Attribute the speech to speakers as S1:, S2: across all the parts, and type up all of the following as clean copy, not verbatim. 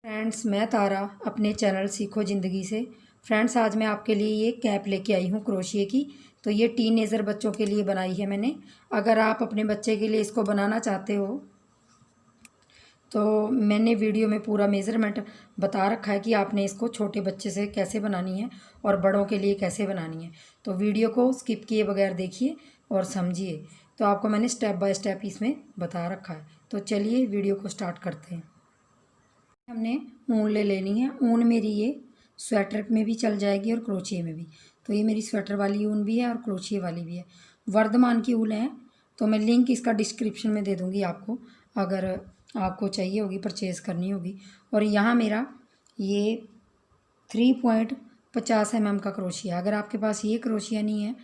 S1: Friends, मैं तारा अपने channel सीखो ज़िंदगी से। फ्रेंड्स, आज मैं आपके लिए ये कैप लेके आई हूँ क्रोशिए की। तो ये टीनेजर बच्चों के लिए बनाई है मैंने। अगर आप अपने बच्चे के लिए इसको बनाना चाहते हो तो मैंने वीडियो में पूरा मेज़रमेंट बता रखा है कि आपने इसको छोटे बच्चे से कैसे बनानी है और बड़ों के लिए कैसे बनानी है। तो वीडियो को स्किप किए बगैर देखिए और समझिए। तो आपको मैंने स्टेप बाय स्टेप इसमें बता रखा है। तो चलिए वीडियो को स्टार्ट करते हैं। हमने ऊन ले लेनी है। ऊन मेरी ये स्वेटर में भी चल जाएगी और क्रोशिए में भी। तो ये मेरी स्वेटर वाली ऊन भी है और क्रोशिए वाली भी है। वर्धमान की ऊन है। तो मैं लिंक इसका डिस्क्रिप्शन में दे दूँगी आपको, अगर आपको चाहिए होगी, परचेज़ करनी होगी। और यहाँ मेरा ये 3.50 mm का क्रोशिया है। अगर आपके पास ये क्रोशिया नहीं है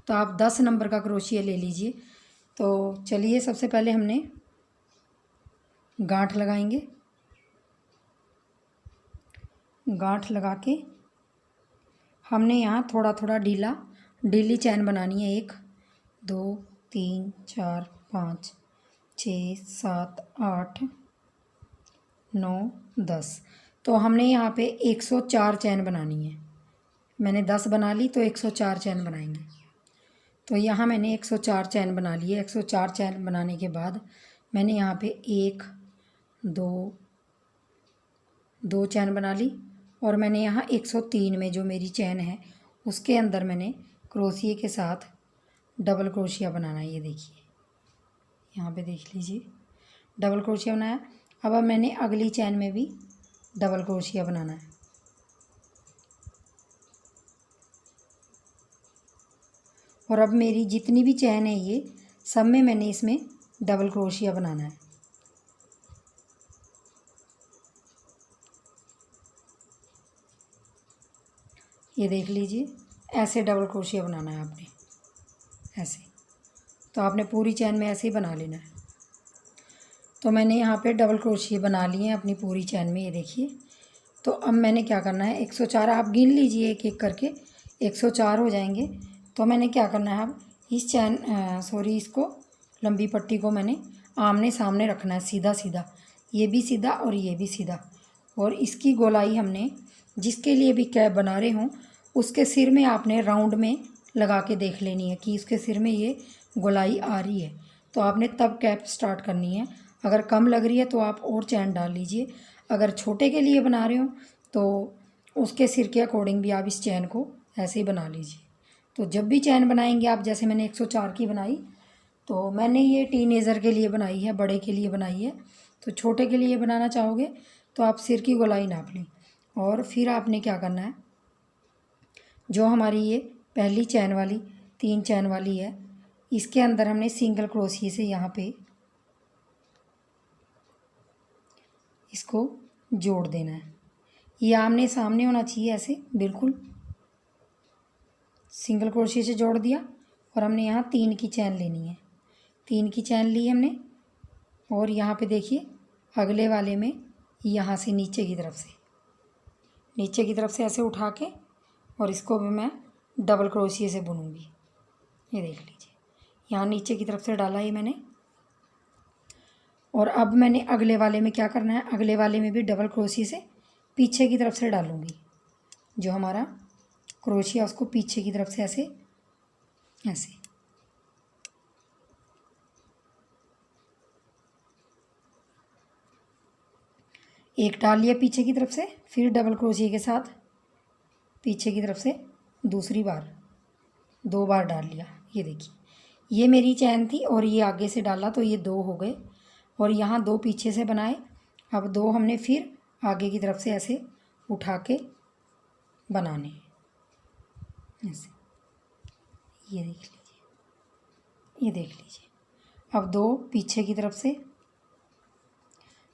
S1: तो आप 10 नंबर का क्रोशिया ले लीजिए। तो चलिए, सबसे पहले हमने गांठ लगाएंगे। गांठ लगा के हमने यहाँ थोड़ा थोड़ा ढीली चैन बनानी है। 1 2 3 4 5 6 7 8 9 10। तो हमने यहाँ पे 104 चैन बनानी है। मैंने 10 बना ली तो 104 चैन बनाएंगे। तो यहाँ मैंने 104 चैन बना ली है। 104 चैन बनाने के बाद मैंने यहाँ पे 1 2 चैन बना ली। और मैंने यहाँ 103 में जो मेरी चैन है उसके अंदर मैंने क्रोशिए के साथ डबल क्रोशिया बनाना है। ये देखिए, यहाँ पे देख लीजिए, डबल क्रोशिया बनाया। अब मैंने अगली चैन में भी डबल क्रोशिया बनाना है। और अब मेरी जितनी भी चैन है ये सब में मैंने इसमें डबल क्रोशिया बनाना है। ये देख लीजिए, ऐसे डबल क्रोशिया बनाना है आपने, ऐसे। तो आपने पूरी चैन में ऐसे ही बना लेना है। तो मैंने यहाँ पे डबल क्रोशिया बना लिए हैं अपनी पूरी चैन में, ये देखिए। तो अब मैंने क्या करना है, 104 आप गिन लीजिए एक एक करके, 104 हो जाएंगे। तो मैंने क्या करना है, अब इस इसको लंबी पट्टी को मैंने आमने सामने रखना है, सीधा सीधा। ये भी सीधा और ये भी सीधा। और इसकी गोलाई हमने जिसके लिए भी कैप बना रहे हों उसके सिर में आपने राउंड में लगा के देख लेनी है कि उसके सिर में ये गोलाई आ रही है। तो आपने तब कैप स्टार्ट करनी है। अगर कम लग रही है तो आप और चैन डाल लीजिए। अगर छोटे के लिए बना रहे हो तो उसके सिर के अकॉर्डिंग भी आप इस चैन को ऐसे ही बना लीजिए। तो जब भी चैन बनाएंगे आप, जैसे मैंने 104 की बनाई, तो मैंने ये टीनेजर के लिए बनाई है, बड़े के लिए बनाई है। तो छोटे के लिए बनाना चाहोगे तो आप सिर की गोलाई नाप लें। और फिर आपने क्या करना है, जो हमारी ये पहली चैन वाली 3 चैन वाली है, इसके अंदर हमने सिंगल क्रोशिए से यहाँ पे इसको जोड़ देना है। ये आमने सामने होना चाहिए, ऐसे बिल्कुल। सिंगल क्रोशिए से जोड़ दिया। और हमने यहाँ 3 की चैन लेनी है। 3 की चैन ली हमने। और यहाँ पे देखिए, अगले वाले में यहाँ से नीचे की तरफ से ऐसे उठा के, और इसको भी मैं डबल क्रोशिए से बुनूंगी। ये देख लीजिए, यहाँ नीचे की तरफ से डाला ये मैंने। और अब मैंने अगले वाले में क्या करना है, अगले वाले में भी डबल क्रोशिए से पीछे की तरफ से डालूंगी। जो हमारा क्रोशिया उसको पीछे की तरफ से ऐसे ऐसे एक डाल लिया पीछे की तरफ से, फिर डबल क्रोशिए के साथ पीछे की तरफ से दूसरी बार 2 बार डाल लिया। ये देखिए, ये मेरी चैन थी और ये आगे से डाला तो ये 2 हो गए। और यहाँ 2 पीछे से बनाए। अब 2 हमने फिर आगे की तरफ से ऐसे उठा के बनाने, ऐसे। ये देख लीजिए। अब 2 पीछे की तरफ से,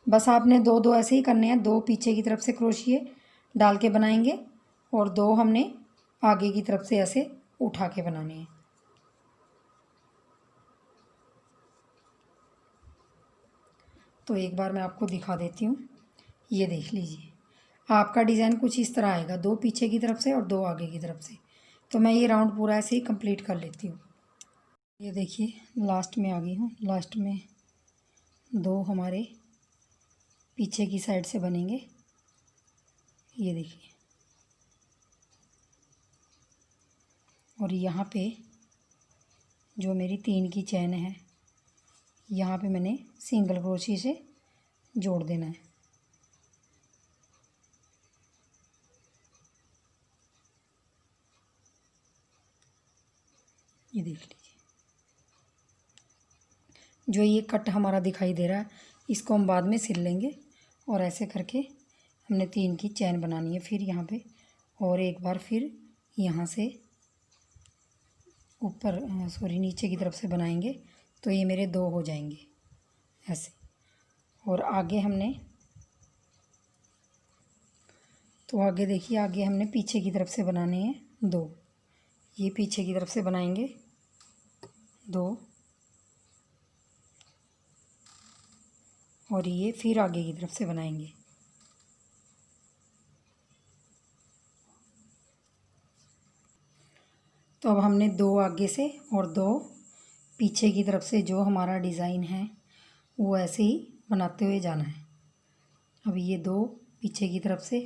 S1: बस आपने 2 ऐसे ही करने हैं। 2 पीछे की तरफ से क्रोशिए डाल के बनाएंगे और 2 हमने आगे की तरफ से ऐसे उठा के बनाने हैं। तो एक बार मैं आपको दिखा देती हूँ। ये देख लीजिए, आपका डिज़ाइन कुछ इस तरह आएगा, 2 पीछे की तरफ से और 2 आगे की तरफ से। तो मैं ये राउंड पूरा ऐसे ही कंप्लीट कर लेती हूँ। ये देखिए, लास्ट में आ गई हूँ। लास्ट में 2 हमारे पीछे की साइड से बनेंगे ये देखिए। और यहाँ पे जो मेरी 3 की चैन है, यहाँ पे मैंने सिंगल क्रोशिया से जोड़ देना है। ये देख लीजिए, जो ये कट हमारा दिखाई दे रहा है इसको हम बाद में सिल लेंगे। और ऐसे करके हमने 3 की चैन बनानी है। फिर यहाँ पे और एक बार फिर यहाँ से ऊपर नीचे की तरफ से बनाएंगे तो ये मेरे 2 हो जाएंगे ऐसे। और आगे हमने आगे देखिए, आगे हमने पीछे की तरफ से बनाने हैं 2। ये पीछे की तरफ से बनाएंगे 2 और ये फिर आगे की तरफ से बनाएंगे। तो अब हमने 2 आगे से और 2 पीछे की तरफ से जो हमारा डिज़ाइन है वो ऐसे ही बनाते हुए जाना है। अब ये 2 पीछे की तरफ से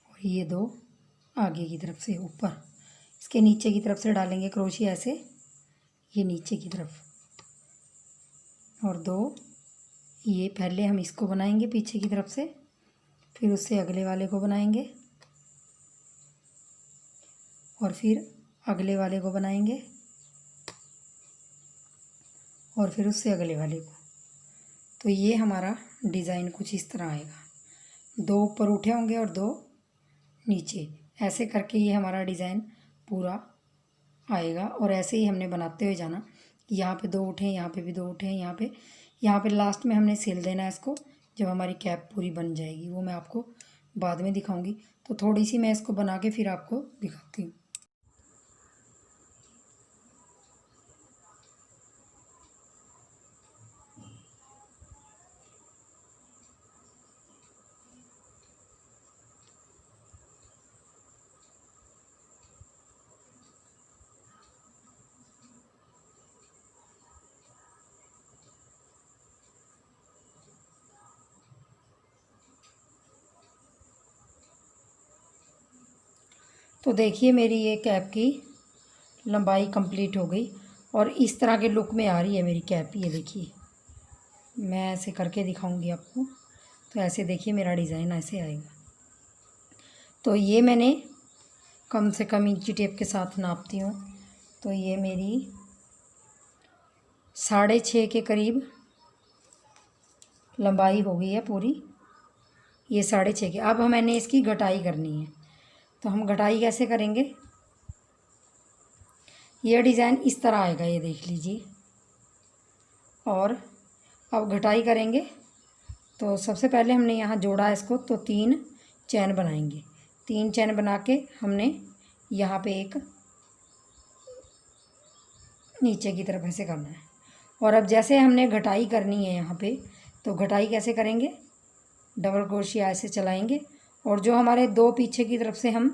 S1: और ये 2 आगे की तरफ से ऊपर, इसके नीचे की तरफ से डालेंगे क्रोशिया ऐसे, ये नीचे की तरफ। और 2 ये पहले हम इसको बनाएंगे पीछे की तरफ से, फिर उससे अगले वाले को बनाएंगे और फिर अगले वाले को बनाएंगे और फिर उससे अगले वाले को। तो ये हमारा डिज़ाइन कुछ इस तरह आएगा। 2 ऊपर उठे होंगे और 2 नीचे, ऐसे करके ये हमारा डिज़ाइन पूरा आएगा। और ऐसे ही हमने बनाते हुए जाना। यहाँ पे 2 उठे, यहाँ पे भी 2 उठे हैं, यहाँ पे लास्ट में हमने सिल देना है इसको। जब हमारी कैप पूरी बन जाएगी वो मैं आपको बाद में दिखाऊंगी। तो थोड़ी सी मैं इसको बना के फिर आपको दिखाती हूँ। तो देखिए मेरी ये कैप की लंबाई कंप्लीट हो गई और इस तरह के लुक में आ रही है मेरी कैप। ये देखिए, मैं ऐसे करके दिखाऊंगी आपको। तो ऐसे देखिए मेरा डिज़ाइन ऐसे आएगा। तो ये मैंने कम से कम इंची टेप के साथ नापती हूँ। तो ये मेरी 6.5 के करीब लंबाई हो गई है पूरी, ये 6.5 की। अब मैंने इसकी घटाई करनी है। तो हम घटाई कैसे करेंगे, ये डिज़ाइन इस तरह आएगा, ये देख लीजिए। और अब घटाई करेंगे तो सबसे पहले हमने यहाँ जोड़ा इसको, तो 3 चैन बनाएंगे। 3 चैन बना के हमने यहाँ पे एक नीचे की तरफ ऐसे करना है। और अब जैसे हमने घटाई करनी है यहाँ पे, तो घटाई कैसे करेंगे, डबल क्रोशिया ऐसे चलाएंगे। और जो हमारे 2 पीछे की तरफ से हम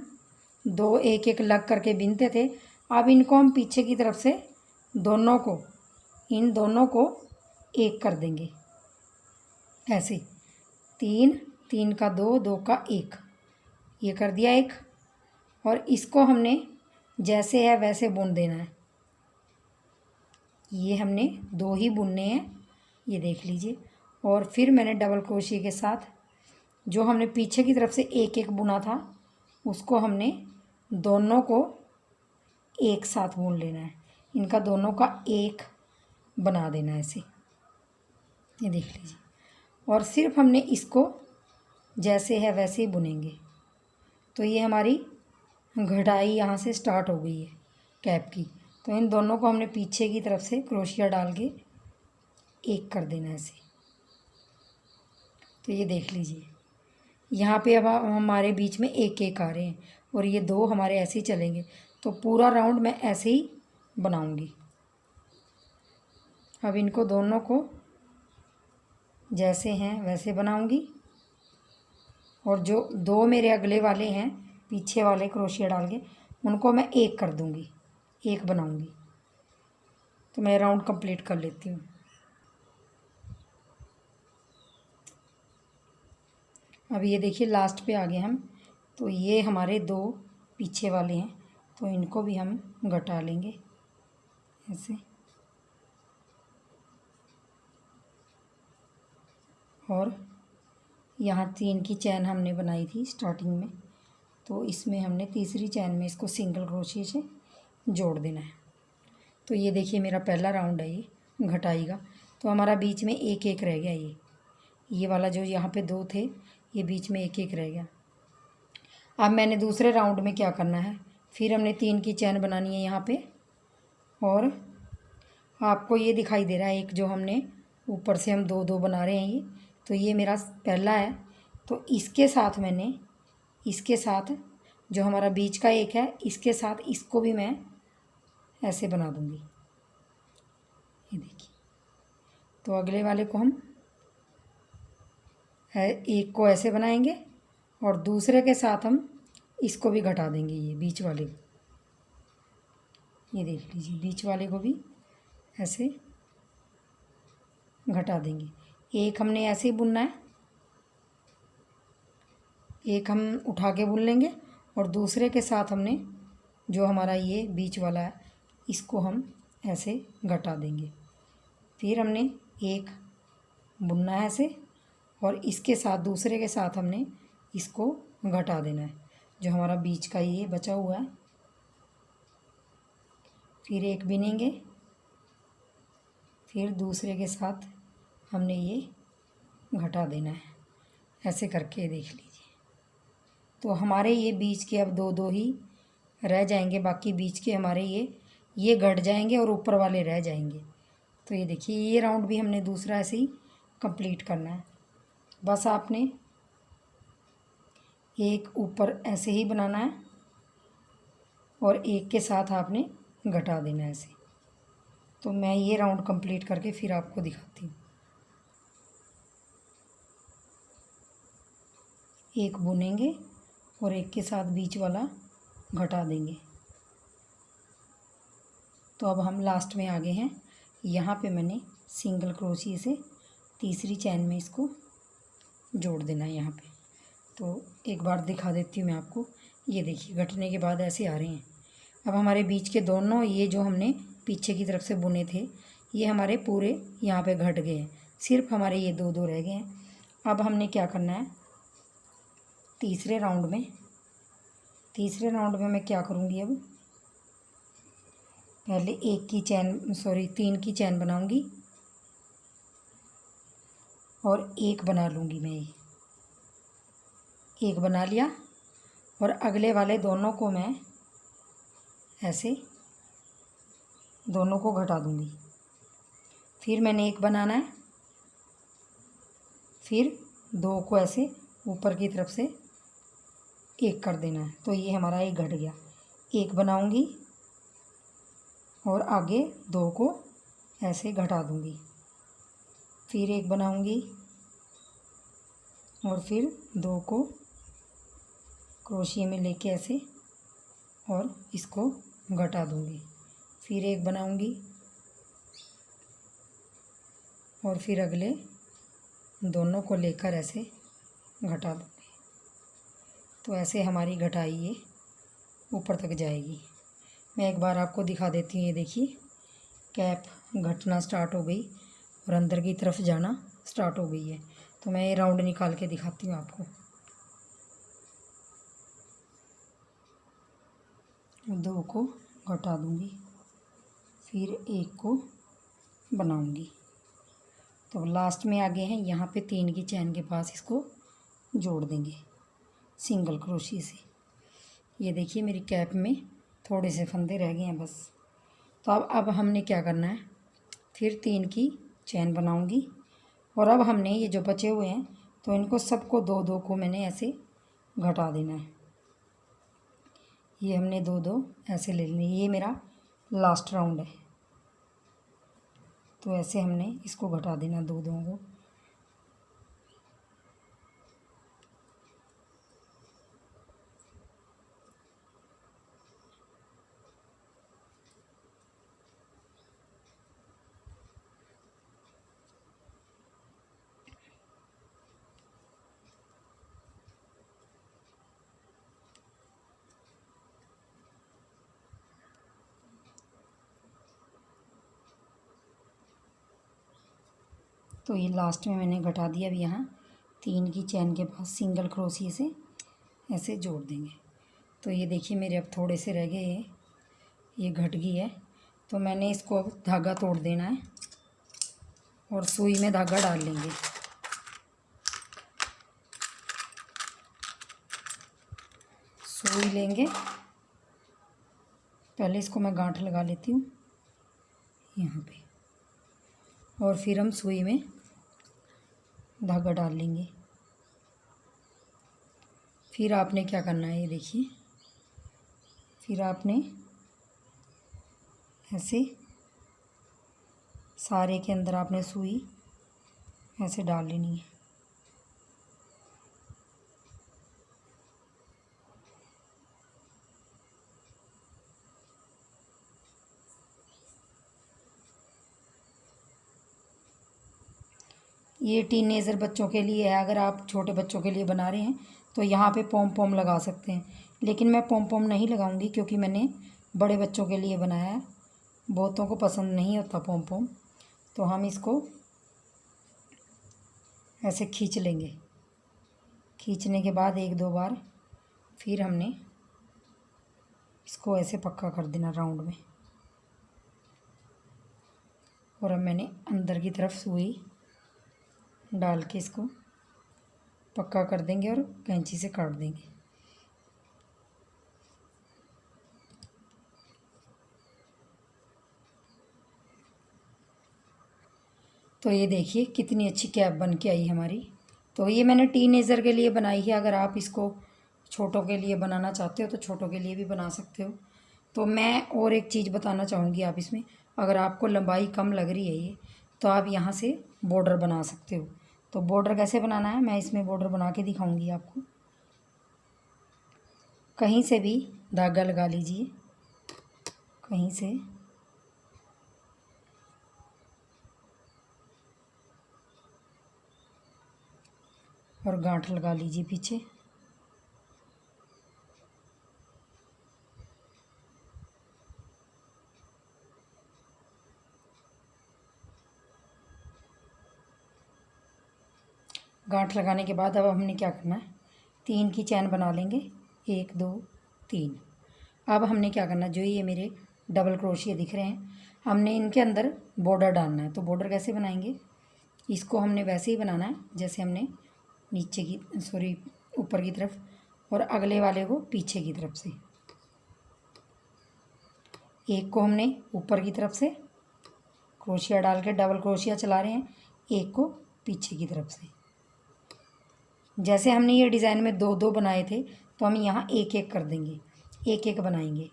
S1: 2 एक एक लग करके बिनते थे, अब इनको हम पीछे की तरफ से दोनों को, इन दोनों को एक कर देंगे ऐसे। 3 3 का 2 2 का 1, ये कर दिया एक। और इसको हमने जैसे है वैसे बुन देना है। ये हमने 2 ही बुनने हैं, ये देख लीजिए। और फिर मैंने डबल क्रोशिया के साथ जो हमने पीछे की तरफ से एक एक बुना था उसको हमने दोनों को एक साथ बुन लेना है। इनका दोनों का एक बना देना है ऐसे, ये देख लीजिए। और सिर्फ हमने इसको जैसे है वैसे ही बुनेंगे। तो ये हमारी घटाई यहाँ से स्टार्ट हो गई है कैप की। तो इन दोनों को हमने पीछे की तरफ से क्रोशिया डाल के एक कर देना ऐसे। तो ये देख लीजिए, यहाँ पे अब हमारे बीच में एक एक आ रहे हैं और ये 2 हमारे ऐसे ही चलेंगे। तो पूरा राउंड मैं ऐसे ही बनाऊंगी। अब इनको दोनों को जैसे हैं वैसे बनाऊंगी। और जो 2 मेरे अगले वाले हैं पीछे वाले क्रोशिया डाल के, उनको मैं एक कर दूंगी, एक बनाऊंगी। तो मैं राउंड कंप्लीट कर लेती हूँ। अब ये देखिए लास्ट पे आ गए हम। तो ये हमारे 2 पीछे वाले हैं, तो इनको भी हम घटा लेंगे ऐसे। और यहाँ 3 की चैन हमने बनाई थी स्टार्टिंग में, तो इसमें हमने तीसरी चैन में इसको सिंगल क्रोशिया से जोड़ देना है। तो ये देखिए मेरा पहला राउंड है ये घटाई का। तो हमारा बीच में एक एक रह गया, ये वाला जो यहाँ पे 2 थे, ये बीच में एक एक रह गया। अब मैंने दूसरे राउंड में क्या करना है, फिर हमने 3 की चैन बनानी है यहाँ पे। और आपको ये दिखाई दे रहा है एक जो हमने ऊपर से हम 2 2 बना रहे हैं ये, तो ये मेरा पहला है। तो इसके साथ मैंने, इसके साथ जो हमारा बीच का एक है, इसके साथ इसको भी मैं ऐसे बना दूंगी। ये देखिए, तो अगले वाले को हम एक को ऐसे बनाएंगे और दूसरे के साथ हम इसको भी घटा देंगे, ये बीच वाले को। ये देख लीजिए, बीच वाले को भी ऐसे घटा देंगे। एक हमने ऐसे ही बुनना है, एक हम उठा के बुन लेंगे और दूसरे के साथ हमने जो हमारा ये बीच वाला है, इसको हम ऐसे घटा देंगे। फिर हमने एक बुनना है ऐसे, और इसके साथ दूसरे के साथ हमने इसको घटा देना है, जो हमारा बीच का ये बचा हुआ है। फिर एक बिनेंगे, फिर दूसरे के साथ हमने ये घटा देना है, ऐसे करके देख लीजिए। तो हमारे ये बीच के अब 2 2 ही रह जाएंगे, बाकी बीच के हमारे ये घट जाएंगे और ऊपर वाले रह जाएंगे। तो ये देखिए, ये राउंड भी हमने दूसरा ऐसे ही कंप्लीट करना है। बस आपने एक ऊपर ऐसे ही बनाना है और एक के साथ आपने घटा देना है ऐसे। तो मैं ये राउंड कंप्लीट करके फिर आपको दिखाती हूँ। एक बुनेंगे और एक के साथ बीच वाला घटा देंगे। तो अब हम लास्ट में आ गए हैं। यहाँ पे मैंने सिंगल क्रोशिया से तीसरी चैन में इसको जोड़ देना है यहाँ पे। तो एक बार दिखा देती हूँ मैं आपको। ये देखिए, घटने के बाद ऐसे आ रहे हैं। अब हमारे बीच के दोनों ये जो हमने पीछे की तरफ से बुने थे, ये हमारे पूरे यहाँ पे घट गए हैं, सिर्फ हमारे ये 2 2 रह गए हैं। अब हमने क्या करना है, तीसरे राउंड में मैं क्या करूँगी, अब पहले 3 की चैन बनाऊँगी और एक बना लूँगी मैं। ये एक बना लिया और अगले वाले दोनों को मैं ऐसे दोनों को घटा दूँगी। फिर मैंने एक बनाना है, फिर 2 को ऐसे ऊपर की तरफ से एक कर देना है। तो ये हमारा एक घट गया। एक बनाऊँगी और आगे 2 को ऐसे घटा दूँगी, फिर एक बनाऊँगी और फिर 2 को क्रोशिया में लेके ऐसे और इसको घटा दूँगी, फिर एक बनाऊँगी और फिर अगले दोनों को लेकर ऐसे घटा दूँगी। तो ऐसे हमारी घटाई ये ऊपर तक जाएगी। मैं एक बार आपको दिखा देती हूँ। ये देखिए, कैप घटना स्टार्ट हो गई और अंदर की तरफ जाना स्टार्ट हो गई है। तो मैं ये राउंड निकाल के दिखाती हूँ आपको। 2 को घटा दूँगी, फिर एक को बनाऊँगी। तो लास्ट में आ गए हैं, यहाँ पे 3 की चैन के पास इसको जोड़ देंगे सिंगल क्रोशिया से। ये देखिए, मेरी कैप में थोड़े से फंदे रह गए हैं बस। तो अब हमने क्या करना है, फिर 3 की चैन बनाऊँगी और अब हमने ये जो बचे हुए हैं, तो इनको सबको 2 2 को मैंने ऐसे घटा देना है। ये हमने 2 2 ऐसे ले लेने। ये मेरा लास्ट राउंड है, तो ऐसे हमने इसको घटा देना 2 2 को। तो ये लास्ट में मैंने घटा दिया। अब यहाँ 3 की चैन के पास सिंगल क्रोशिया से ऐसे जोड़ देंगे। तो ये देखिए मेरे अब थोड़े से रह गए, ये घट गई है। तो मैंने इसको अब धागा तोड़ देना है और सुई में धागा डाल लेंगे। सुई लेंगे, पहले इसको मैं गांठ लगा लेती हूँ यहाँ पे, और फिर हम सुई में धागा डाल लेंगे। फिर आपने क्या करना है, ये देखिए, फिर आपने ऐसे सारे के अंदर आपने सुई ऐसे डाल लेनी है। ये टीनेजर बच्चों के लिए है। अगर आप छोटे बच्चों के लिए बना रहे हैं तो यहाँ पे पॉम पॉम लगा सकते हैं, लेकिन मैं पॉम पॉम नहीं लगाऊंगी क्योंकि मैंने बड़े बच्चों के लिए बनाया है। बहुतों को पसंद नहीं होता पॉम पॉम। तो हम इसको ऐसे खींच लेंगे। खींचने के बाद 1-2 बार फिर हमने इसको ऐसे पक्का कर देना राउंड में। और अब मैंने अंदर की तरफ सुई डाल के इसको पक्का कर देंगे और कैंची से काट देंगे। तो ये देखिए कितनी अच्छी कैप बन के आई हमारी। तो ये मैंने टीनेजर के लिए बनाई है। अगर आप इसको छोटों के लिए बनाना चाहते हो तो छोटों के लिए भी बना सकते हो। तो मैं और एक चीज़ बताना चाहूँगी, आप इसमें अगर आपको लंबाई कम लग रही है ये, तो आप यहाँ से बॉर्डर बना सकते हो। तो बॉर्डर कैसे बनाना है मैं इसमें बॉर्डर बना के दिखाऊंगी आपको। कहीं से भी धागा लगा लीजिए, कहीं से, और गांठ लगा लीजिए पीछे। गांठ लगाने के बाद अब हमने क्या करना है, 3 की चैन बना लेंगे, 1 2 3। अब हमने क्या करना है, जो ये मेरे डबल क्रोशिया दिख रहे हैं, हमने इनके अंदर बॉर्डर डालना है। तो बॉर्डर कैसे बनाएंगे, इसको हमने वैसे ही बनाना है जैसे हमने नीचे की ऊपर की तरफ, और अगले वाले को पीछे की तरफ से। एक को हमने ऊपर की तरफ से क्रोशिया डाल के डबल क्रोशिया चला रहे हैं, एक को पीछे की तरफ से। जैसे हमने ये डिज़ाइन में 2-2 बनाए थे, तो हम यहाँ 1-1 कर देंगे, 1-1 बनाएंगे।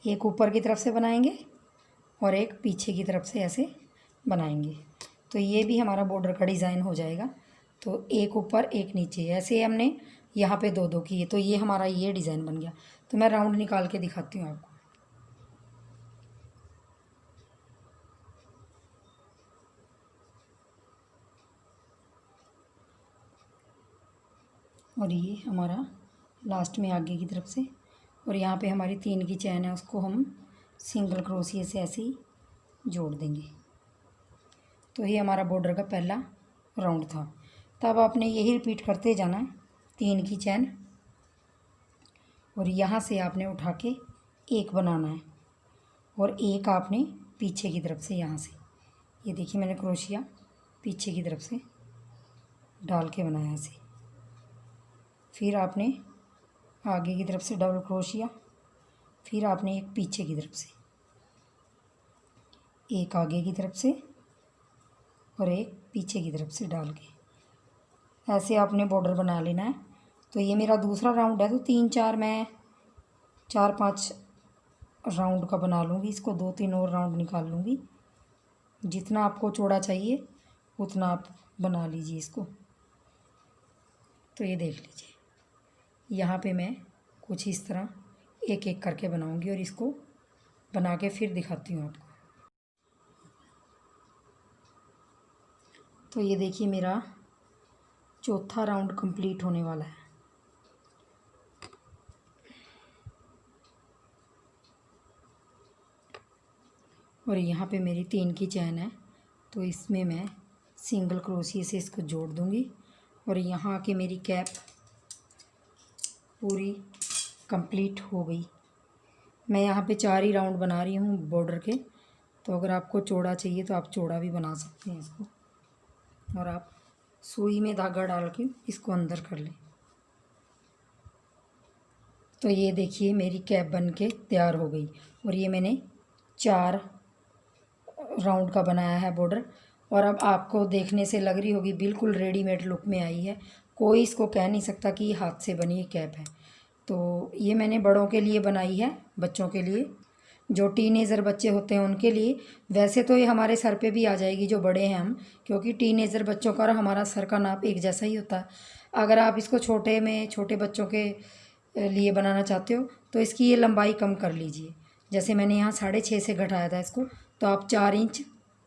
S1: एक ऊपर की तरफ से बनाएंगे और एक पीछे की तरफ से ऐसे बनाएंगे। तो ये भी हमारा बॉर्डर का डिज़ाइन हो जाएगा। तो एक ऊपर एक नीचे, ऐसे हमने यहाँ पे 2-2 किए, तो ये हमारा ये डिज़ाइन बन गया। तो मैं राउंड निकाल के दिखाती हूँ आपको। और ये हमारा लास्ट में आगे की तरफ से, और यहाँ पे हमारी 3 की चैन है, उसको हम सिंगल क्रोशिया से ऐसे ही जोड़ देंगे। तो ये हमारा बॉर्डर का पहला राउंड था। तब आपने यही रिपीट करते जाना है, 3 की चैन, और यहाँ से आपने उठा के एक बनाना है, और एक आपने पीछे की तरफ से यहाँ से, ये देखिए मैंने क्रोशिया पीछे की तरफ से डाल के बनाया ऐसे। फिर आपने आगे की तरफ से डबल क्रोशिया, फिर आपने एक पीछे की तरफ से, एक आगे की तरफ से और एक पीछे की तरफ से डाल के ऐसे आपने बॉर्डर बना लेना है। तो ये मेरा दूसरा राउंड है, तो 3-4 मैं 4-5 राउंड का बना लूँगी इसको, 2-3 और राउंड निकाल लूँगी। जितना आपको चौड़ा चाहिए उतना आप बना लीजिए इसको। तो ये देख लीजिए, यहाँ पे मैं कुछ इस तरह एक एक करके बनाऊँगी और इसको बना के फिर दिखाती हूँ आपको। तो ये देखिए मेरा चौथा राउंड कंप्लीट होने वाला है। और यहाँ पे मेरी 3 की चैन है, तो इसमें मैं सिंगल क्रोशिया से इसको जोड़ दूँगी। और यहाँ आके मेरी कैप पूरी कंप्लीट हो गई। मैं यहाँ पे 4 ही राउंड बना रही हूँ बॉर्डर के, तो अगर आपको चौड़ा चाहिए तो आप चौड़ा भी बना सकते हैं इसको। और आप सुई में धागा डाल के इसको अंदर कर लें। तो ये देखिए मेरी कैप बन के तैयार हो गई। और ये मैंने 4 राउंड का बनाया है बॉर्डर। और अब आपको देखने से लग रही होगी बिल्कुल रेडीमेड लुक में आई है। कोई इसको कह नहीं सकता कि ये हाथ से बनी कैप है। तो ये मैंने बड़ों के लिए बनाई है, बच्चों के लिए, जो टीनेजर बच्चे होते हैं उनके लिए। वैसे तो ये हमारे सर पे भी आ जाएगी जो बड़े हैं हम, क्योंकि टीनेजर बच्चों का और हमारा सर का नाप एक जैसा ही होता है। अगर आप इसको छोटे बच्चों के लिए बनाना चाहते हो तो इसकी ये लंबाई कम कर लीजिए। जैसे मैंने यहाँ 6.5 से घटाया था इसको, तो आप 4 इंच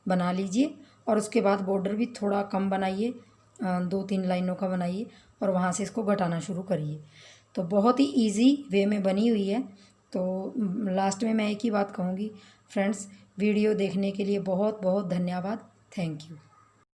S1: बना लीजिए। और उसके बाद बॉर्डर भी थोड़ा कम बनाइए, 2-3 लाइनों का बनाइए और वहाँ से इसको घटाना शुरू करिए। तो बहुत ही इजी वे में बनी हुई है। तो लास्ट में मैं एक ही बात कहूँगी फ्रेंड्स, वीडियो देखने के लिए बहुत बहुत धन्यवाद। Thank you.